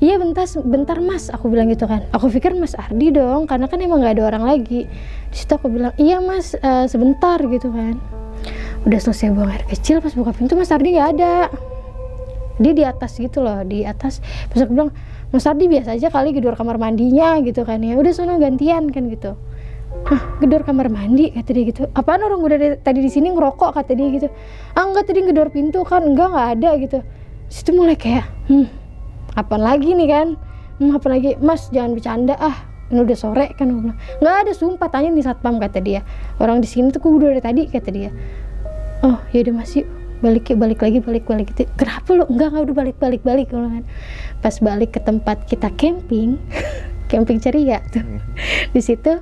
Iya, bentar mas, aku bilang gitu kan. Aku pikir Mas Ardi dong, karena kan emang nggak ada orang lagi. Di situ aku bilang, iya mas, sebentar gitu kan. Udah selesai buang air kecil, pas buka pintu Mas Ardi nggak ada. Dia di atas gitu loh, di atas. Pas aku bilang, Mas Ardi biasa aja kali gedor kamar mandinya gitu kan ya. Udah sono gantian kan gitu. Hah, gedor kamar mandi kata dia gitu. Apaan, orang udah tadi di sini ngerokok kata dia gitu. Enggak, tadi gedor pintu kan. Enggak ada gitu. Situ mulai kayak apaan lagi nih kan. Apa lagi, Mas jangan bercanda ini udah sore kan. Aku bilang, nggak ada, sumpah, tanya di satpam kata dia. Orang di sini tuh udah dari tadi kata dia. Oh ya udah Mas, yuk balik gitu. Kenapa lu? Enggak udah balik kan. Pas balik ke tempat kita camping camping ceria tuh, di situ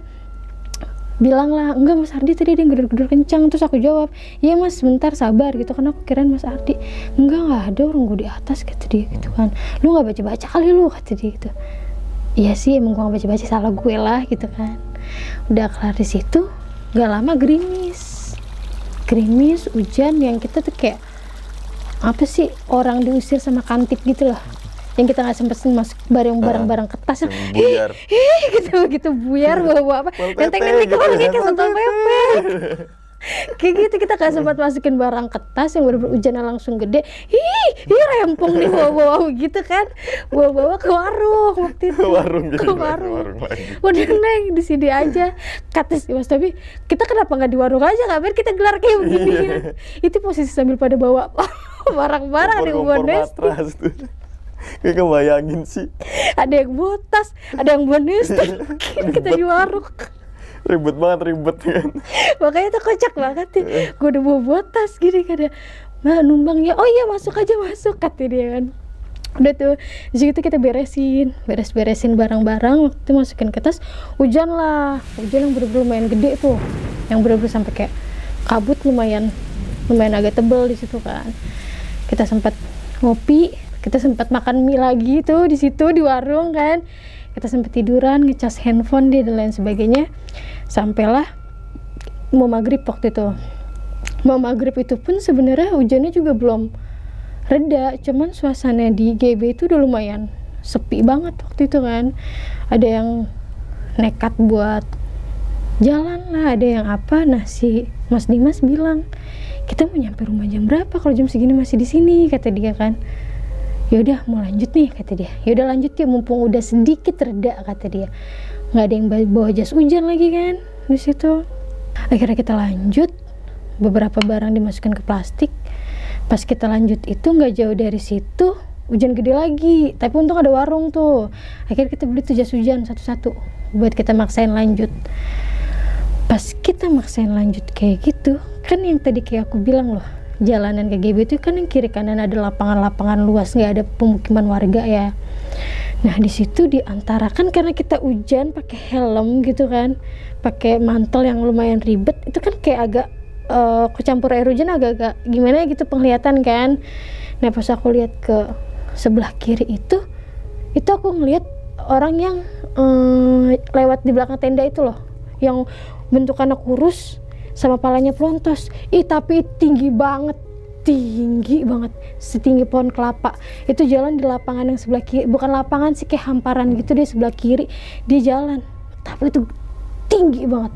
bilang lah, enggak Mas Ardi tadi dia gedor-gedor kencang. Terus aku jawab, iya Mas sebentar sabar gitu kan, aku kirain Mas Ardi. Enggak ada orang gue di atas, kata dia gitu kan. Lu gak baca-baca kali lu, kata dia gitu. Iya sih emang gue gak baca-baca, salah gue lah gitu kan. Udah kelar di situ, gak lama gerimis hujan yang kita tuh kayak apa sih, orang diusir sama kantip gitu lah, yang kita nggak sempet masuk barang kertas yang buyar gitu buyar bawa apa nenteng gitu kayak botol pepe kayak gitu. Kita nggak sempat masukin barang kertas yang bener-bener hujannya langsung gede, rempong nih bawa gitu kan, bawa ke warung waktu itu. Ke warung udah naik di sini aja kata si Mas, tapi kita kenapa nggak di warung aja, ngapain kita gelar kayak begini ya? Itu posisi sambil pada bawa barang-barang, ada yang bawa matras tuh. Kayak kebayangin sih, ada yang botas, ada yang bawa nesting. Kita di warung ribet kan. Makanya tuh kocak banget nih, gue udah bawa botas gini kan, Mbak numpang ya, oh iya masuk kata dia kan. Udah tuh di situ kita beresin barang-barang, waktu itu masukin ke tas. Hujan yang bener-bener lumayan gede tuh, yang bener-bener sampai kayak kabut, lumayan agak tebel di situ kan. Kita sempat ngopi, kita sempat makan mie lagi tuh di situ di warung kan. Kita sempat tiduran, ngecas handphone dia dan lain sebagainya. Sampailah mau maghrib waktu itu. Mau maghrib itu pun sebenarnya hujannya juga belum reda, cuman suasana di GB itu udah lumayan sepi banget waktu itu kan. Ada yang nekat buat jalan lah, ada yang apa. Nah si Mas Dimas bilang, kita mau nyampe rumah jam berapa kalau jam segini masih di sini, kata dia kan. Yaudah mau lanjut nih, kata dia. Yaudah lanjut ya, mumpung udah sedikit reda, kata dia. Nggak ada yang bawa jas hujan lagi kan di situ. Akhirnya kita lanjut, beberapa barang dimasukkan ke plastik. Pas kita lanjut itu nggak jauh dari situ hujan gede lagi, tapi untung ada warung tuh. Akhirnya kita beli tuh jas hujan satu-satu buat kita maksain lanjut. Pas kita maksain lanjut kayak gitu kan, yang tadi kayak aku bilang loh, jalanan ke GB itu kan yang kiri kanan ada lapangan-lapangan luas, nggak ada pemukiman warga ya. Nah di situ diantara kan karena kita hujan pakai helm gitu kan, pakai mantel yang lumayan ribet, itu kan kayak agak kecampur air hujan, agak-agak gimana gitu penglihatan kan. Nah pas aku lihat ke sebelah kiri itu aku ngelihat orang yang lewat di belakang tenda itu loh, yang bentukannya kurus sama palanya pelontos. Tapi tinggi banget, setinggi pohon kelapa. Itu jalan di lapangan yang sebelah kiri, bukan lapangan sih, kayak hamparan gitu, dia sebelah kiri dia jalan, tapi itu tinggi banget,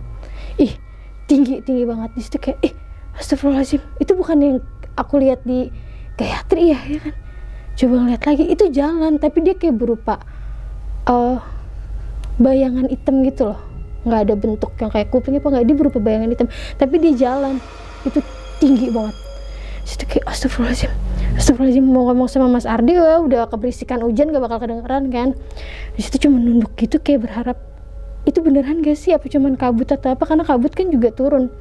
tinggi banget. Di situ kayak astagfirullahaladzim, itu bukan yang aku lihat di Gayatri ya kan. Coba ngeliat lagi, itu jalan tapi dia kayak berupa bayangan hitam gitu loh, nggak ada bentuk yang kayak kuping apa nggak, dia berupa bayangan hitam tapi dia jalan, itu tinggi banget. Situ kayak astagfirullahaladzim, mau ngomong sama Mas Ardi udah keberisikan hujan gak bakal kedengeran kan. Di situ cuma nunduk gitu kayak berharap itu beneran gak sih, apa cuman kabut atau apa, karena kabut kan juga turun.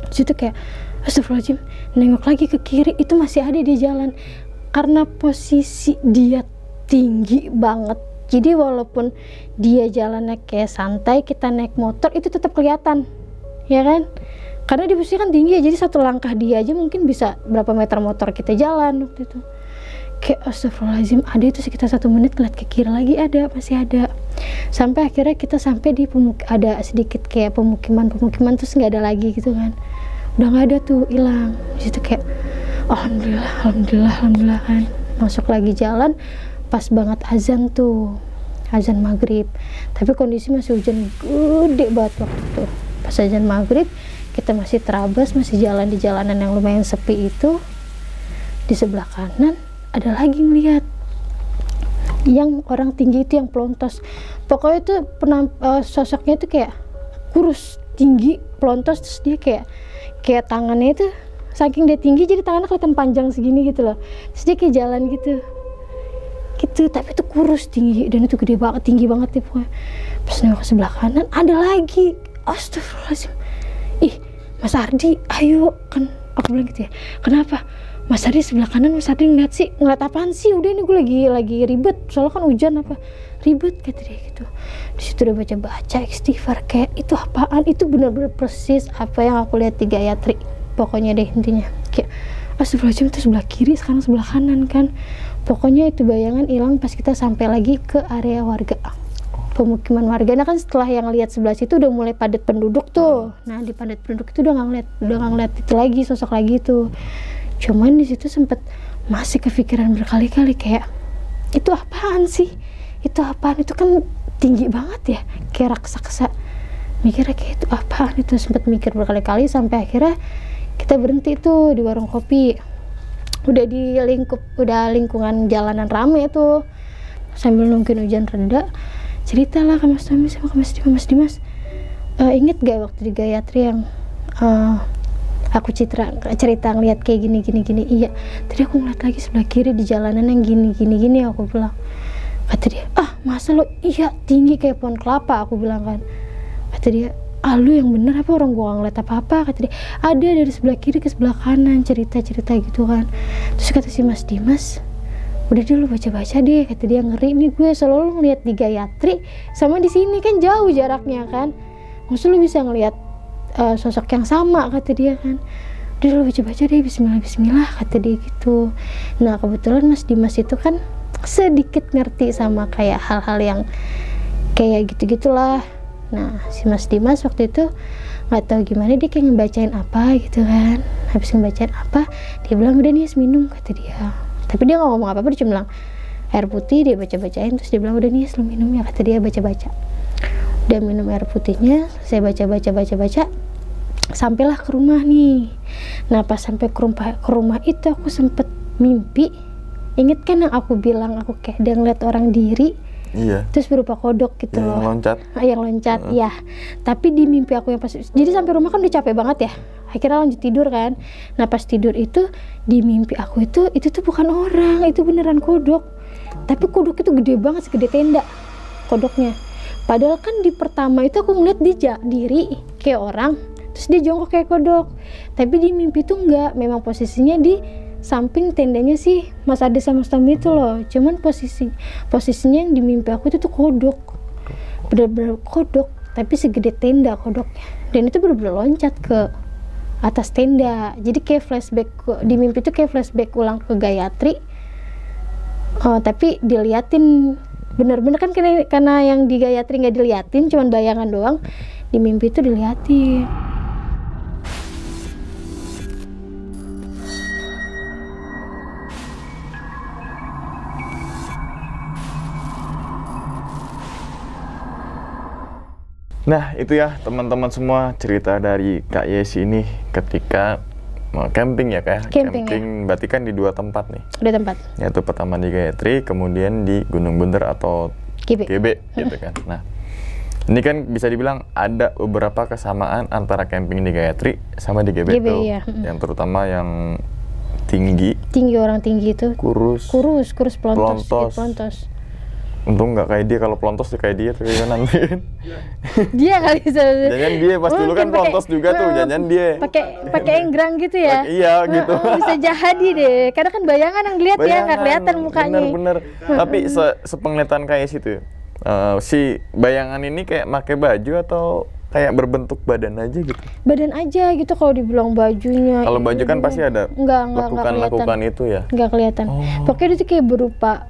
Di situ kayak astagfirullahaladzim, nengok lagi ke kiri, itu masih ada di jalan. Karena posisi dia tinggi banget, jadi walaupun dia jalannya kayak santai, kita naik motor itu tetap kelihatan ya kan, karena di posisi kan tinggi ya, jadi satu langkah dia aja mungkin bisa berapa meter motor kita jalan waktu itu. Kayak astagfirullahaladzim, ada itu sekitar 1 menit ngeliat ke kiri lagi, masih ada. Sampai akhirnya kita sampai di ada sedikit kayak pemukiman terus nggak ada lagi gitu kan, udah nggak ada tuh, hilang. Di situ kayak alhamdulillah kan. Masuk lagi jalan, pas banget azan tuh, azan maghrib, tapi kondisi masih hujan gede banget waktu itu. Pas azan maghrib kita masih terabas, masih jalan di jalanan yang lumayan sepi itu. Di sebelah kanan ada lagi ngeliat yang orang tinggi itu, yang pelontos. Pokoknya itu sosoknya itu kayak kurus, tinggi, pelontos, terus dia kayak tangannya itu saking dia tinggi jadi tangannya kelihatan panjang segini gitu loh. Terus dia kayak jalan gitu, tapi itu kurus, tinggi, dan itu gede banget, tinggi banget ya pokoknya. Pas nengok ke sebelah kanan ada lagi, astagfirullahaladzim, Mas Ardi ayo kan, aku bilang gitu ya, kenapa Mas Ardi sebelah kanan, Mas Ardi ngeliat apaan sih, udah ini gue lagi ribet soalnya kan hujan apa ribet, kata dia gitu. Di situ udah baca istighfar, kayak itu apaan, itu benar-benar persis apa yang aku lihat di Gayatri pokoknya deh. Intinya kayak astagfirullahaladzim, itu sebelah kiri sekarang sebelah kanan kan, pokoknya itu bayangan hilang pas kita sampai lagi ke area warga, pemukiman warga. Nah kan setelah yang lihat sebelah situ udah mulai padat penduduk tuh. Nah di padat penduduk itu udah nggak ngeliat itu lagi, sosok lagi tuh. Cuman di situ sempet masih kepikiran berkali-kali kayak itu apaan sih, itu apaan, itu kan tinggi banget ya kayak raksasa. Mikirnya kayak itu apaan, itu sempet mikir berkali-kali sampai akhirnya kita berhenti tuh di warung kopi. Udah di lingkungan jalanan rame tuh, sambil nungguin hujan reda. Ceritalah ke Mas Tommy sama ke Mas Dimas, inget gak waktu di Gayatri yang aku cerita ngeliat kayak gini. Iya, tadi aku ngeliat lagi sebelah kiri di jalanan yang gini, aku bilang. Kata dia, masa lo, iya tinggi kayak pohon kelapa, aku bilang kan. Kata dia, lu yang bener apa, orang gua ngeliat apa-apa. Kata dia, ada dari sebelah kiri ke sebelah kanan, cerita gitu kan. Terus kata si Mas Dimas, udah dulu baca-baca deh, kata dia, ngeri nih gue selalu ngeliat di Gayatri sama di sini kan jauh jaraknya kan, maksud lu bisa ngeliat sosok yang sama, kata dia kan. Udah dulu baca-baca deh, bismillah kata dia gitu. Nah kebetulan Mas Dimas itu kan sedikit ngerti sama kayak hal-hal yang kayak gitu-gitulah. Nah si Mas Dimas waktu itu nggak tahu gimana, dia kayak ngebacain apa gitu kan. Habis ngebacain apa, dia bilang udah nih minum, kata dia. Tapi dia nggak ngomong apa-apa, dia cuma bilang air putih, dia baca-bacain. Terus dia bilang udah nih lu minum ya, kata dia. Baca-baca, udah minum air putihnya, saya baca, sampailah ke rumah nih. Nah pas sampai ke rumah itu aku sempet mimpi. Inget kan yang aku bilang aku kayak dia ngeliat orang diri, iya, terus berupa kodok gitu yang loh, yang loncat ya. Tapi di mimpi aku yang pas, jadi sampai rumah kan udah capek banget ya, akhirnya lanjut tidur kan. Nah pas tidur itu di mimpi aku itu tuh bukan orang, itu beneran kodok. Tapi kodok itu gede banget, segede tenda kodoknya. Padahal kan di pertama itu aku ngeliat dia diri kayak orang, terus dia jongkok kayak kodok. Tapi di mimpi itu enggak, memang posisinya di samping tendanya sih Mas Ade sama Mas Tommy itu loh. Cuman posisinya yang di mimpi aku itu tuh kodok, bener-bener kodok, tapi segede tenda kodoknya. Dan itu bener-bener loncat ke atas tenda. Jadi kayak flashback di mimpi itu kayak flashback ulang ke Gayatri. Tapi diliatin bener-bener kan, karena yang di Gayatri nggak diliatin, cuman bayangan doang. Di mimpi itu diliatin. Nah itu ya teman-teman semua, cerita dari Kak Yesi ini ketika camping ya Kak. Camping ya. Berarti kan di 2 tempat nih. 2 tempat. Yaitu pertama di Gayatri, kemudian di Gunung Bunder atau GB gitu kan. Nah ini kan bisa dibilang ada beberapa kesamaan antara camping di Gayatri sama di GB tuh. Ya. Yang terutama yang tinggi, orang tinggi itu kurus pelontos. Untung nggak kayak dia, kalau pelontos tuh kayak dia tuh nanti. Dia kali bisa. Jangan dia pas dulu kan pelontos juga tuh, jangan dia. Pakai enggrang gitu ya. Iya gitu. Bisa jadi deh. Karena kan bayangan yang dilihat ya, nggak kelihatan mukanya. Bener. Tapi sepenglihatan kayak situ. Si bayangan ini kayak pakai baju atau kayak berbentuk badan aja gitu? Badan aja gitu kalau dibilang bajunya. Kalau baju kan pasti ada lakukan itu ya. Nggak kelihatan. Pokoknya itu kayak berupa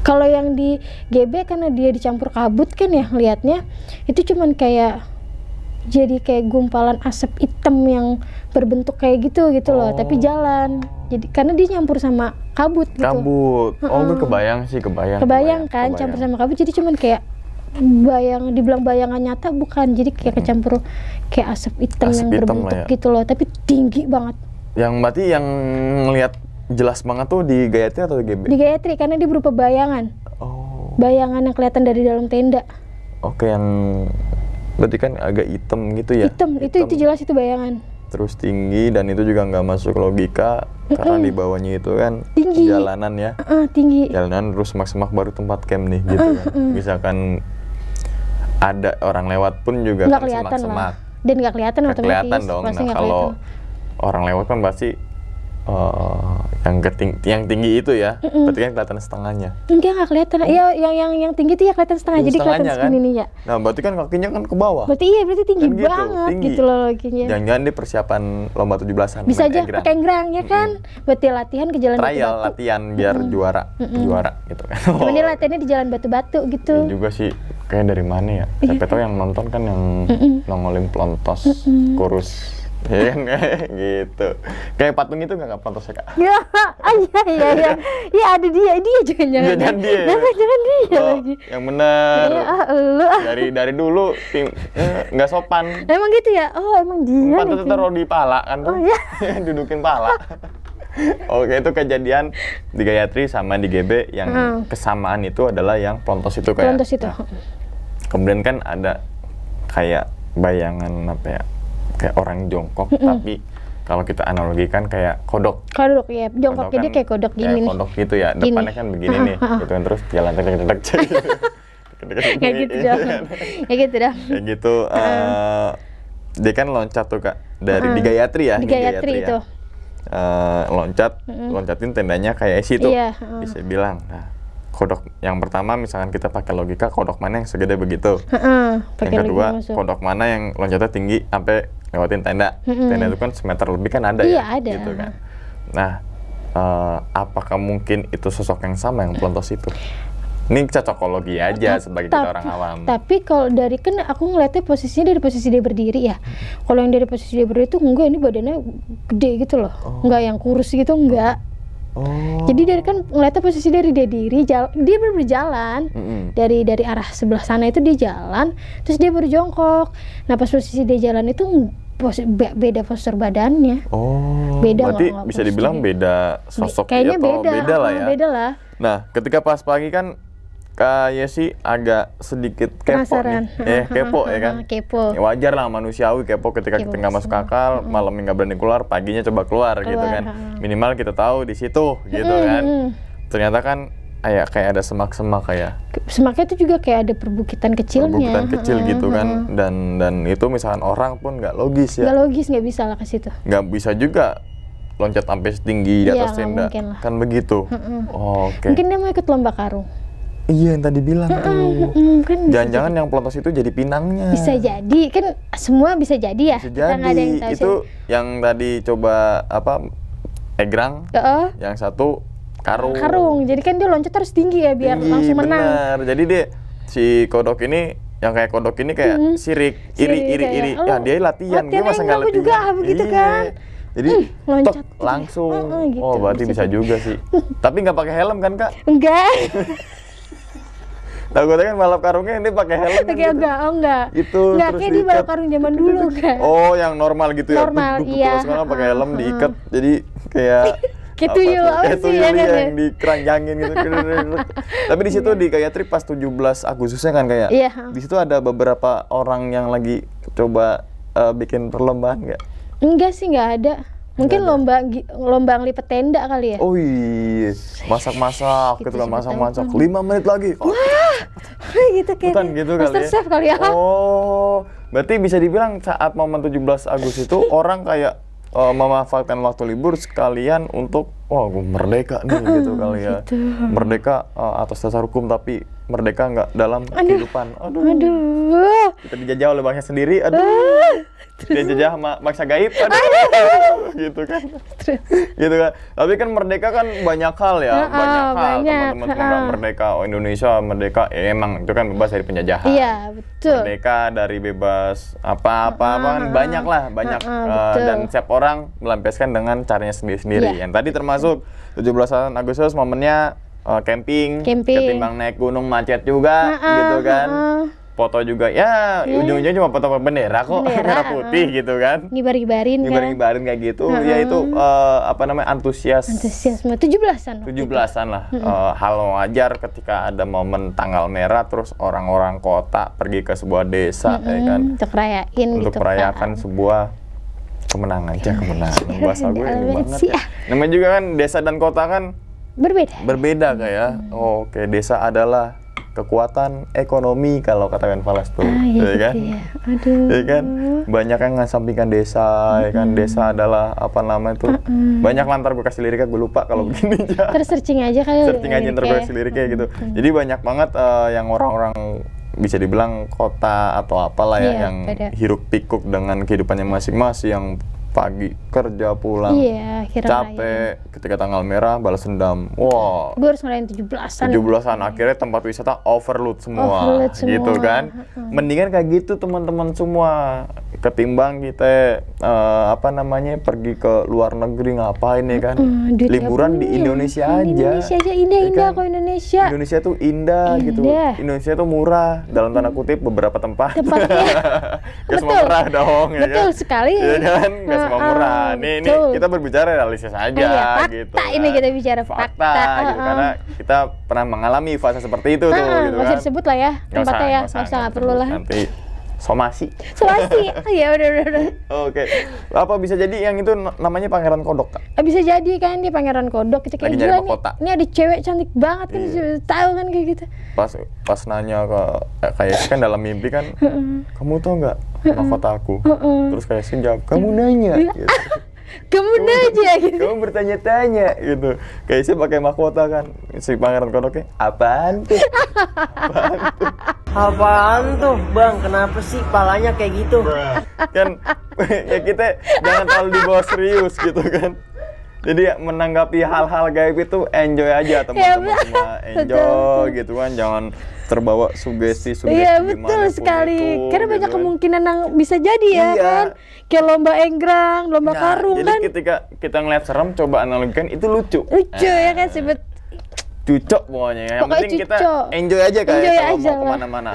kalau yang di GB karena dia dicampur kabut kan ya liatnya, itu cuman kayak jadi kayak gumpalan asap hitam yang berbentuk kayak gitu loh, tapi jalan. Jadi karena dia nyampur sama kabut gitu. Gue kebayang kan, campur sama kabut, jadi cuman kayak dibilang bayangan nyata bukan, jadi kayak kecampur kayak asap hitam yang berbentuk ya, gitu loh, tapi tinggi banget. Yang berarti yang ngelihat jelas banget tuh di Gayatri atau di GB? Di Gayatri, karena dia berupa bayangan. Bayangan yang kelihatan dari dalam tenda. Oke, yang berarti kan agak hitam gitu ya? Hitam. Itu jelas itu bayangan. Terus tinggi, dan itu juga nggak masuk logika karena di bawahnya itu kan tinggi. Jalanan ya? Tinggi. Jalanan terus semak-semak baru tempat camp nih gitu kan. Misalkan ada orang lewat pun juga nggak kan kelihatan semak-semak. dan nggak kelihatan Nggak otomatis. kelihatan dong. Pasti Nah nggak kalau kelihatan. orang lewat kan pasti yang tinggi itu ya, berarti kan kelihatan setengahnya. Enggak, nggak kelihatan. Iya, yang tinggi itu ya kelihatan setengah. Yang Jadi kelihatan setengahnya kan? segini nih ya. Nah berarti kan kakinya kan ke bawah. Berarti tinggi Kan gitu, banget tinggi. gitu loh kakinya. Jangan-jangan dia persiapan lomba 17-an. Bisa main aja egrang. pakai engrang ya kan. Berarti latihan ke jalan Trial batu-batu. latihan biar juara gitu kan. Cuman dia latihannya di jalan batu-batu gitu. Ini juga sih kayak dari mana ya? Siapa tahu yang nonton kan yang nongolin pelontos kurus. Ya kan gitu. Kayak patung itu nggak pelontos ya Kak? Ya, iya. Ya ada dia jangan-jangan. Jangan dia. Jangan dia Oh, lagi. yang benar. Ya, lu. Dari dulu nggak sopan. Emang gitu ya? Oh, emang dia. Patut taruh di pala kan tuh. Oh, iya. Dudukin pala. Oke, itu kejadian di Gayatri sama di GB yang kesamaan itu adalah yang pelontos itu kayak. Pelontos itu. Nah, kemudian kan ada kayak bayangan apa ya? Kayak orang jongkok tapi kalau kita analogikan kayak kodok. Kodok ya, jongkoknya dia kayak kodok gini nih. Kodok gitu ya, depannya kan begini nih, gitu kan terus jalan tek. Kayak gitu dong. Kayak gitu dong. Kayak gitu. Dia kan loncat tuh Kak dari di Gayatri ya. Di Gayatri itu. Loncatin tendanya kayak situ. Iya. Bisa bilang. Nah, kodok yang pertama misalkan kita pakai logika kodok mana yang segede begitu. Yang kedua kodok mana yang loncatnya tinggi sampai lewatin tenda. Tenda itu kan semeter lebih kan ada iya, ya. ada. Gitu kan. Nah, apakah mungkin itu sosok yang sama yang pelontos itu? Ini cocokologi aja sebagai kita orang awam. Tapi kalau dari kan aku ngeliatnya posisinya dari posisi dia berdiri ya. Kalau yang dari posisi dia berdiri itu enggak, ini badannya gede gitu loh. Enggak yang kurus gitu, enggak. Jadi dari kan ngeliatnya posisi dari dia diri, dia baru berjalan dari arah sebelah sana itu dia jalan, terus dia baru jongkok. Nah pas posisi dia jalan itu beda postur badannya. Beda berarti bisa dibilang beda sosok kayaknya atau beda lah ya. Beda lah. Nah ketika pas pagi kan Kak Yesi agak sedikit kepo nih. Kepo ya kan? Kepo. Ya, wajar lah manusiawi kepo ketika kita nggak masuk akal, malamnya nggak berani keluar, paginya coba keluar gitu kan. Minimal kita tahu di situ gitu kan. Ternyata kan kayak ada semak-semak kayak. Semaknya itu juga kayak ada perbukitan kecilnya. Perbukitan kecil gitu kan. Dan itu misalkan orang pun nggak logis ya. Nggak logis, nggak bisa lah ke situ. Nggak bisa juga loncat sampai setinggi di atas tenda. Kan begitu. Oke. Mungkin dia mau ikut lomba karung. Iya yang tadi bilang tuh. Kan jangan-jangan yang pelontos itu jadi pinangnya. Bisa jadi, kan semua bisa jadi ya. Bisa Kita nggak ada yang tahu itu yang tadi coba egrang, yang satu karung. Karung, jadi kan dia loncat harus tinggi ya biar langsung menang. Benar, jadi dia si kodok ini yang kayak kodok ini kayak sirik, iri. Ya dia latihan, gue masa nggak latihan. Juga begitu kan. Jadi loncat langsung. Gitu, Berarti bisa juga sih. Tapi nggak pakai helm kan Kak? Enggak. Takutnya kan balap karungnya ini pakai helm kan gitu. Enggak. Itu enggak kayak di balap karung zaman dulu kan. Yang normal gitu ya. Normal, iya. Sekarang pakai helm diikat jadi kayak kayak tuyul yang dikeranjangin gitu. Tapi di situ di Gayatri pas 17 Agustusnya kan kayak. Iya. Di situ ada beberapa orang yang lagi coba bikin perlombaan nggak? Enggak sih, nggak ada. Mungkin lomba ngelipet tenda kali ya. Oh iya, masak-masak gitu kan, masak-masak. 5 menit lagi. Wah, gitu kayak. Bukan gitu kali ya. Masterchef kali ya. Berarti bisa dibilang saat momen 17 Agustus itu orang kayak memanfaatkan waktu libur sekalian untuk gue merdeka nih gitu kali ya. Gitu. Merdeka atas dasar hukum tapi merdeka nggak dalam kehidupan. Aduh. Kita dijajah oleh bangsa sendiri. Dia jajah sama maksa gaib. Gitu kan. Gitu kan. Tapi kan merdeka kan banyak hal ya. Banyak hal. Teman-teman merdeka. Indonesia merdeka. Ya emang itu kan bebas dari penjajahan. Iya, betul. Merdeka dari bebas apa-apa kan banyak lah. Banyak. Dan setiap orang melampiaskan dengan caranya sendiri-sendiri. Yang tadi termasuk 17 Agustus momennya camping. Ketimbang naik gunung macet juga gitu kan. Foto juga ya ujung-ujungnya cuma foto bendera kok, merah putih gitu kan. Ngibar-ngibarin kayak gitu. Ya itu antusiasme 17-an lah. Hal wajar ketika ada momen tanggal merah terus orang-orang kota pergi ke sebuah desa ya kan. Untuk merayakan sebuah kemenangan. Bahasa gue ini banget ya. Namanya juga kan desa dan kota kan berbeda kayak. Oke, desa adalah kekuatan ekonomi kalau katakan Falas tuh, ya kan? Ya. Aduh. Ya kan? Banyak yang ngasampingkan desa, ya kan? Desa adalah apa namanya tuh? Banyak lantar gue kasih liriknya, gue lupa kalau begini ya. Terus searching aja kali. Searching aja ntar gue kasih liriknya gitu. Jadi banyak banget yang orang-orang bisa dibilang kota atau apalah ya, yang hiruk pikuk dengan kehidupannya masing-masing, yang pagi kerja pulang capek, ketika tanggal merah balas dendam. Wah, gue harus ngerayain 17-an. Akhirnya tempat wisata overload semua. Gitu kan. Mendingan kayak gitu teman-teman semua, ketimbang kita apa namanya pergi ke luar negeri ngapain ya kan. Liburan di Indonesia aja. Indonesia aja indah-indah kok Indonesia. Indonesia tuh indah gitu. Indonesia tuh murah dalam tanda kutip beberapa tempat. Gak semua murah dong ya kan. Betul sekali. Ya kan? Gak semua murah. Nih kita berbicara realistis aja gitu. Fakta ini kita bicara fakta. Gitu, karena kita pernah mengalami fase seperti itu tuh gitu kan. Gak usah disebut lah ya tempatnya ya. Gak usah, gak perlu lah. Nanti somasi. Ya udah. Oke. Apa bisa jadi yang itu namanya Pangeran Kodok, Kak? Bisa jadi kan dia Pangeran Kodok. Kita kayak gila nih. Ini ada cewek cantik banget kan, tahu kan kayak gitu. Pas nanya ke kayak kan dalam mimpi kan, kamu tau nggak mahkota aku? Terus kayak jawab, kamu nanya. Gitu. Kamu nanya gitu. Kamu bertanya-tanya gitu. Kayak sih pakai mahkota kan. Si Pangeran Kodoknya, apaan tuh? Apaan tuh, Bang? Kenapa sih palanya kayak gitu? Kan ya kita jangan terlalu dibawa serius gitu kan. Jadi menanggapi hal-hal gaib itu enjoy aja teman-teman semua. Enjoy gitu kan, jangan terbawa sugesti Iya betul sekali. Karena banyak gitu kemungkinan yang bisa jadi ya kan. Kayak lomba enggrang, lomba karung jadi kan. Jadi ketika kita ngeliat serem, coba analogikan itu lucu. Lucu ya kan sih. Cucok pokoknya. Yang penting kita enjoy aja kayak kalau mau kemana-mana.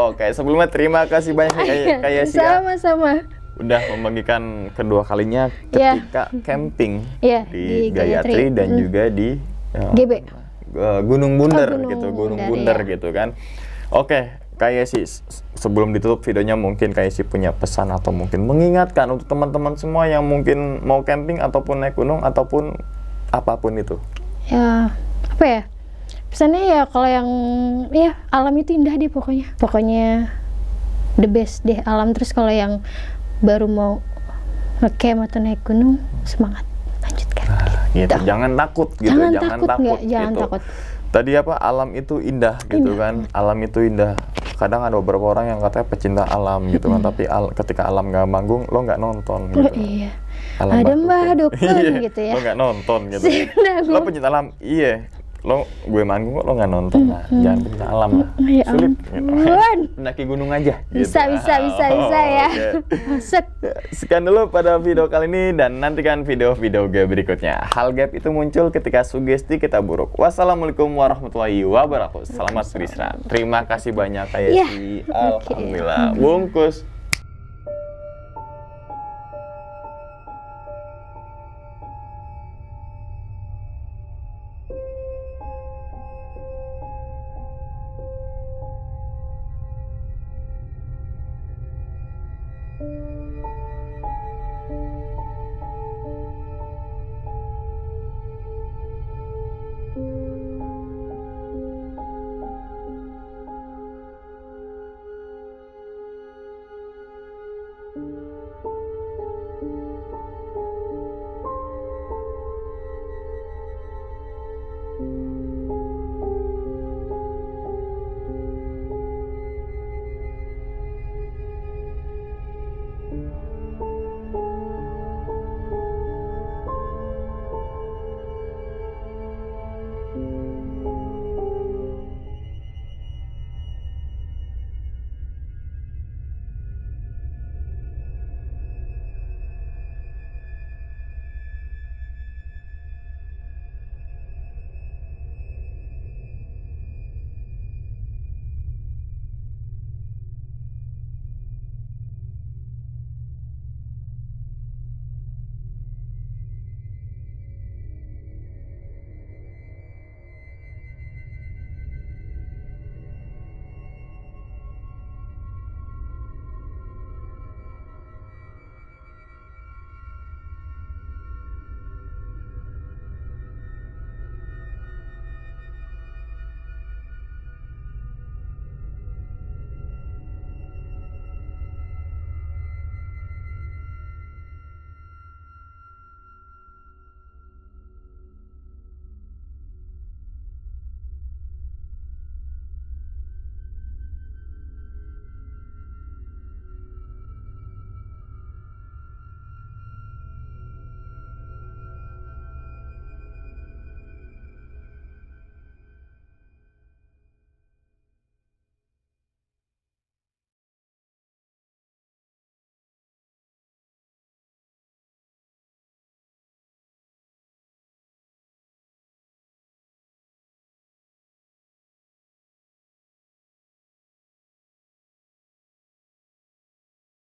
Oke, sebelumnya terima kasih banyak kayak Sia. Sama-sama. Udah membagikan kedua kalinya ketika camping di Gayatri dan juga di GB Gunung Bunder gitu kan. Oke, kayak sih sebelum ditutup videonya mungkin kayak sih punya pesan atau mungkin mengingatkan untuk teman-teman semua yang mungkin mau camping ataupun naik gunung ataupun apapun itu. Ya, apa ya? Pesannya ya kalau yang alam itu indah deh pokoknya. Pokoknya the best deh alam. Terus kalau yang baru mau ngecamp atau naik gunung, semangat lanjutkan. Gitu. Jangan takut gitu. Jangan takut. Tadi apa, alam itu indah gitu kan. Alam itu indah. Kadang ada beberapa orang yang katanya pecinta alam gitu kan, tapi ketika alam nggak manggung, lo nggak nonton gitu. Iya. Alam ada mbah dukun gitu ya. Lo nggak nonton gitu. Lo pecinta alam, iya. Gue manggung kok lo nggak nonton, lah jangan pecinta alam lah, sulit gitu. Pendaki gunung aja gitu. Bisa ya. Masuk. Sekian dulu pada video kali ini dan nantikan video-video gue berikutnya. Hal gaib itu muncul ketika sugesti kita buruk. Wassalamualaikum warahmatullahi wabarakatuh. Selamat beristirahat. Terima kasih banyak kayak Alhamdulillah. Bungkus.